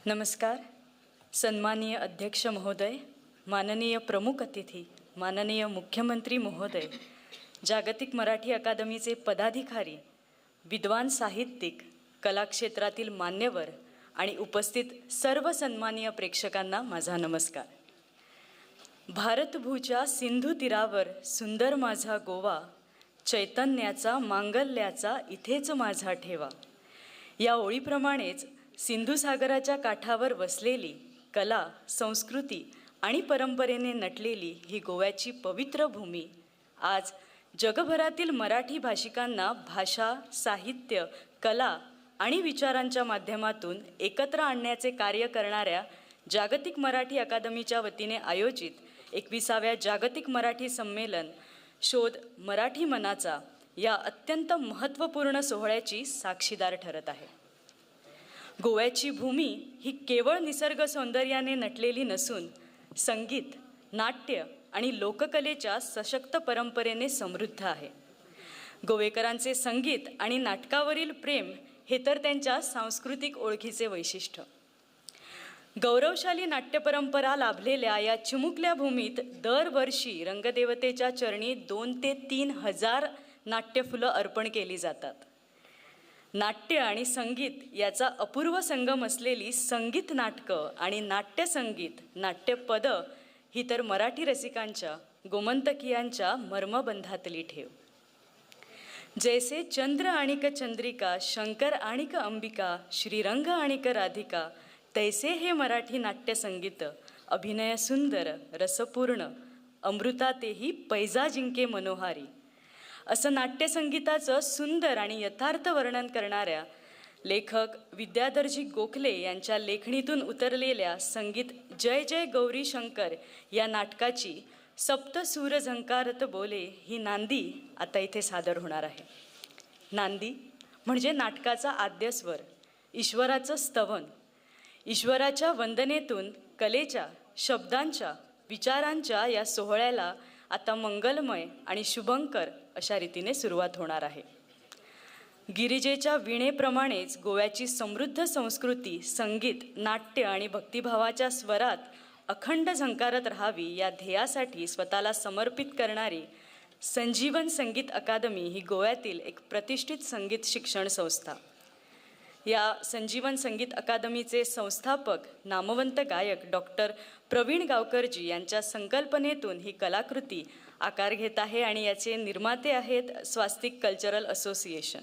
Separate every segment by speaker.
Speaker 1: नमस्कार. सन्माननीय अध्यक्ष महोदय, माननीय प्रमुख अतिथी, माननीय मुख्यमंत्री महोदय, जागतिक मराठी अकादमीचे पदाधिकारी, विद्वान साहित्यिक, कलाक्षेत्रातील मान्यवर आणि उपस्थित सर्व सन्माननीय प्रेक्षकांना माझा नमस्कार. भारतभूच्या सिंधू तीरावर सुंदर माझा गोवा, चैतन्याचा मांगल्याचा इथेच माझा ठेवा. या ओळीप्रमाणेच सिंधुसागराच्या काठावर वसलेली कला, संस्कृती आणि परंपरेने नटलेली ही गोव्याची पवित्र भूमी आज जगभरातील मराठी भाषिकांना भाषा, साहित्य, कला आणि विचारांच्या माध्यमातून एकत्र आणण्याचे कार्य करणाऱ्या जागतिक मराठी अकादमीच्या वतीने आयोजित 21व्या जागतिक मराठी संमेलन शोध मराठी मनाचा या अत्यंत महत्त्वपूर्ण सोहळ्याची साक्षीदार ठरत आहे. गोव्याची भूमी ही केवळ निसर्ग सौंदर्याने नटलेली नसून संगीत, नाट्य आणि लोककलेच्या सशक्त परंपरेने समृद्ध आहे. गोवेकरांचे संगीत आणि नाटकावरील प्रेम हे तर त्यांच्या सांस्कृतिक ओळखीचे वैशिष्ट्य. गौरवशाली नाट्यपरंपरा लाभलेल्या या चिमुकल्या भूमीत दरवर्षी रंगदेवतेच्या चरणी 2 ते 3 हजार नाट्यफुलं अर्पण केली जातात. नाट्य आणि संगीत याचा अपूर्व संगम असलेली संगीत नाटकं आणि नाट्यसंगीत, नाट्यपद ही तर मराठी रसिकांच्या, गोमंतकीयांच्या मर्मबंधातली ठेव. जैसे चंद्र आणिक चंद्रिका, शंकर आणिक अंबिका, श्रीरंग आणिक राधिका, तैसे हे मराठी नाट्यसंगीत, अभिनय सुंदर रसपूर्ण, अमृतातेही पैजा जिंके मनोहारी. असं नाट्यसंगीताचं सुंदर आणि यथार्थ वर्णन करणाऱ्या लेखक विद्याधरजी गोखले यांच्या लेखणीतून उतरलेल्या संगीत जय जय गौरी शंकर या नाटकाची सप्तसूर झंकारत बोले ही नांदी आता इथे सादर होणार आहे. नांदी म्हणजे नाटकाचा आद्यस्वर, ईश्वराचं स्तवन. ईश्वराच्या वंदनेतून कलेच्या, शब्दांच्या, विचारांच्या या सोहळ्याला आता मंगलमय आणि शुभंकर अशा रीतीने सुरुवात होणार आहे. गिरिजेच्या वीणेप्रमाणेच गोव्याची समृद्ध संस्कृती संगीत, नाट्य आणि भक्तिभावाच्या स्वरात अखंड झंकारत राहावी या ध्येयासाठी स्वतःला समर्पित करणारी संजीवन संगीत अकादमी ही गोव्यातील एक प्रतिष्ठित संगीत शिक्षण संस्था. या संजीवन संगीत अकादमीचे संस्थापक नामवंत गायक डॉक्टर प्रवीण गावकरजी यांच्या संकल्पनेतून ही कलाकृती आकार घेत आहे आणि याचे निर्माते आहेत स्वास्तिक कल्चरल असोसिएशन.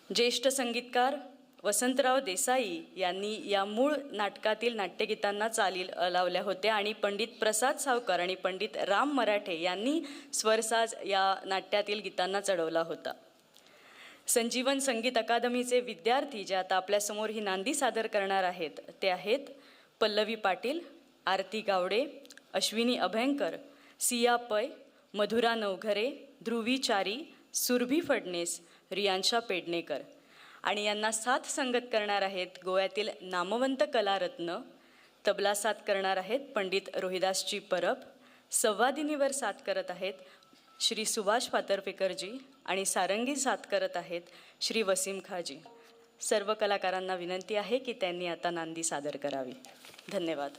Speaker 1: ज्येष्ठ संगीतकार वसंतराव देसाई यांनी या मूळ नाटकातील नाट्यगीतांना चाली लावल्या होत्या आणि पंडित प्रसाद सावकर आणि पंडित राम मराठे यांनी स्वरसाज या नाट्यातील गीतांना चढवला होता. संजीवन संगीत अकादमीचे विद्यार्थी जे आता आपल्यासमोर ही नांदी सादर करणार आहेत ते आहेत पल्लवी पाटील, आरती गावडे, अश्विनी अभयंकर, सिया पै, मधुरा नवघरे, ध्रुवी चारी, सुरभी फडणीस, रियांशा पेडणेकर आणि यांना साथ संगत करणार आहेत गोव्यातील नामवंत कलारत्न. तबला साथ करणार आहेत पंडित रोहिदासजी परब, संवादिनीवर साथ करत आहेत श्री सुभाष फातर्फेकरजी आणि सारंगी साथ करत आहेत श्री वसीम खाजी. सर्व कलाकारांना विनंती आहे की त्यांनी आता नांदी सादर करावी. धन्यवाद.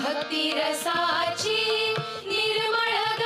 Speaker 2: भक्तिरसाची निर्मळ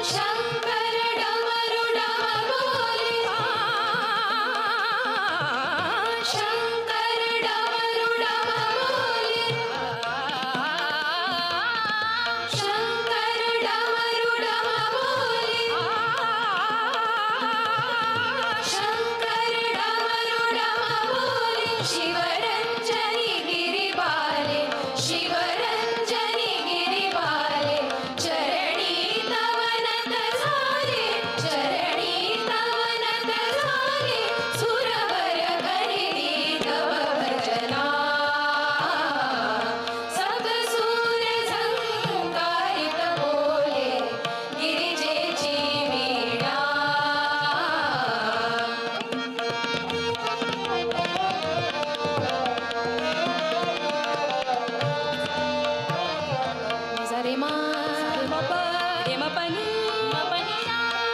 Speaker 2: शंकर डमरू डम बोले शंकर डमरू डम बोले शंकर डमरू डम बोले शंकर डमरू डम बोले शिवरंजनी गिरिबाले शिवरंजनी गिरिबाले चरणी तवनत झाले चरणी तवनत झाले सुरवर करिली तव भजना सब सूर झंकारित बोले गिरिजेची वीणा रे मा रे मा पनि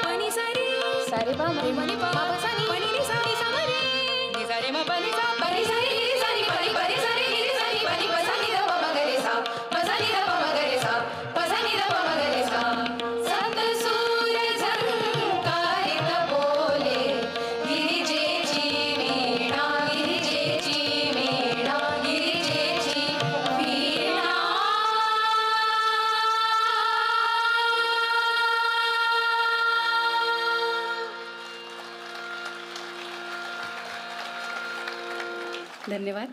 Speaker 2: पनि सारी सारे बा रे मनी पा सानी पनि नि सानी सामरे नि सारे मा पनि सा पनि सारी नि सानी पनि पनि सारी नि सानी पनि पसानी द प मगरे सा पसानी द प मगरे सा पसानी द प मगरे सा सत सूर झंकारित बोले गिरिजेची वीणा गिरिजेची वीणा गिरिजेची वीणा
Speaker 1: धन्यवाद.